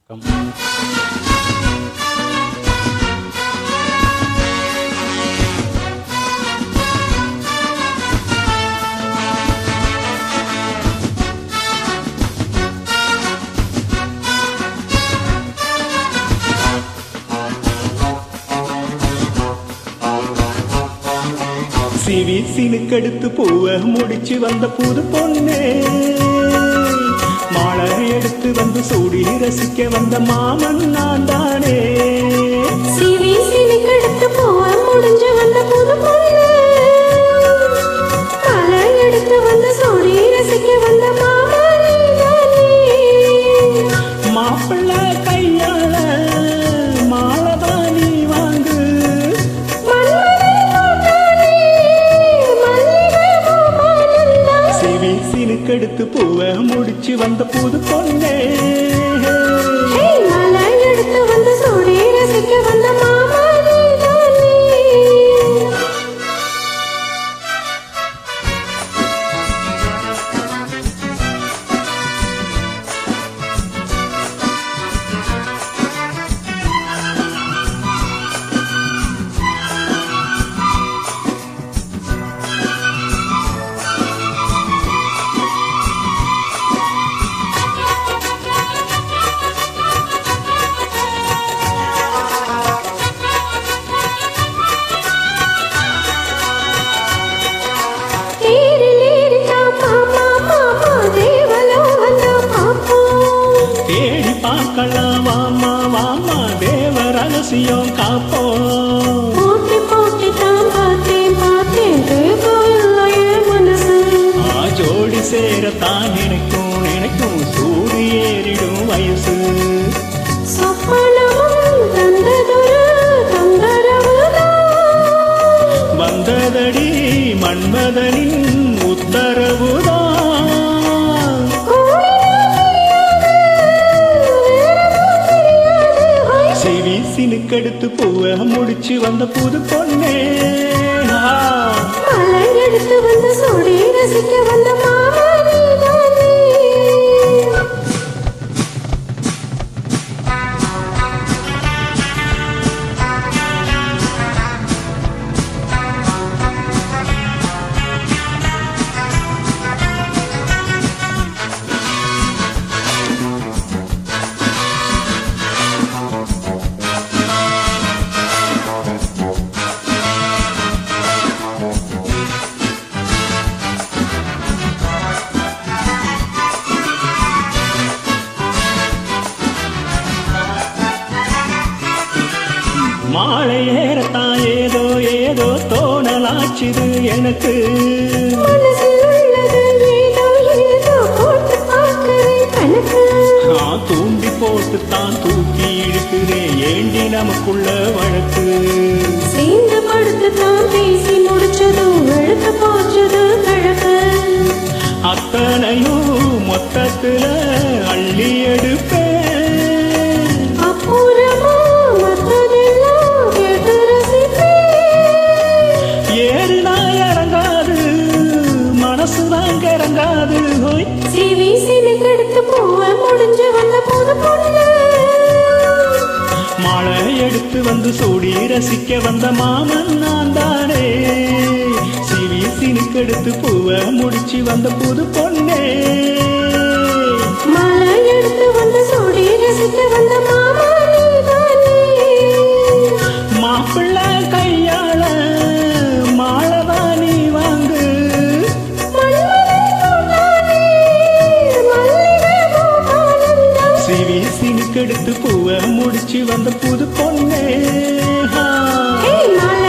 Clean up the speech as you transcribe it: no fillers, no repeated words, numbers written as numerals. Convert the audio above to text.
வணக்கம். சிவி சினுக்கெடுத்து பூவ முடிச்சு வந்த புது பொண்ணே, மாலை எடுத்து வந்து சூடி ரசிக்க வந்த மாமன் நான் தானே. சிவி சினுக்கெடுத்து பூவ முடிஞ்சு வந்த புது பொண்ணே, மாலை எடுத்து வந்து சூடி ரசிக்க வந்த மாமன் தானே. மாப்பிள்ளை கையாள மாலதானி வாங்கு, சிவி சினுக்கெடுத்து பூவ முடிச்சு வந்த புது பொண்ணே. மாலை எடுத்து வந்து சூடி ரசிக்க வந்த மாமன் தானே. தேடி பார்க்கலாம் வாமா வாமா, தேவ ரகசியம் காப்போம். போட்டி போட்டி தான் பார்த்தேன் பார்த்தேன் தேவையில்லையே மனசு. ஜோடி சேரத்தான் நினைக்கும் நினைக்கும், சூடு ஏறிடும் வயசு. சொப்பனமும் தந்ததொரு தொந்தரவுதான். வந்ததடி மன்மதனின் உத்தரவுதான். சிவி சினுக்கெடுத்து பூவ முடிச்சு வந்த புது பொண்ணே. மலை எடுத்து வந்து சூடி ரசிக்க வந்த மாமனே தானே. மாலை ஏறத்தான் ஏதோ ஏதோ தோணலாச்சுது எனக்கு. மனசில் உள்ளது ஏதோ ஏதோ போட்டு பார்க்கிறேன் கணக்கு. தூண்டி போட்டு தான் தூக்கி இழுக்கிறேன், ஏண்டி நமக்குள்ள வழக்கு. சேர்ந்து படுத்து தான் பேசி முடிச்சதும் வெளுத்து போச்சது கிழக்கு. அத்தனையும் மொத்தத்துல அள்ளி எடுப்பேன். அப்புறமா மத்ததெல்லாம் கேட்டு ரசிப்பேன். ஏறுனா இறங்காது, மனசுதான் கிறங்காது. ஹோய் சிவி சினுக்கெடுத்து பூவ முடிஞ்சு வந்த புது பொண்ணு, மாலை எடுத்து வந்து சூடி ரசிக்க வந்த மாமன் நான் தானே. சிவி சினுக்கெடுத்து பூவ முடிச்சு வந்த புது பொண்ணே. மலை எடுத்து வந்து சூடி ரசிக்க வந்த மாமனே தானே. மாப்பிள்ளை கையாள மாலதானி வாங்கு, சிவி சினுக்கெடுத்து பூவ முடிச்சு வந்த புது பொண்ணே. மலை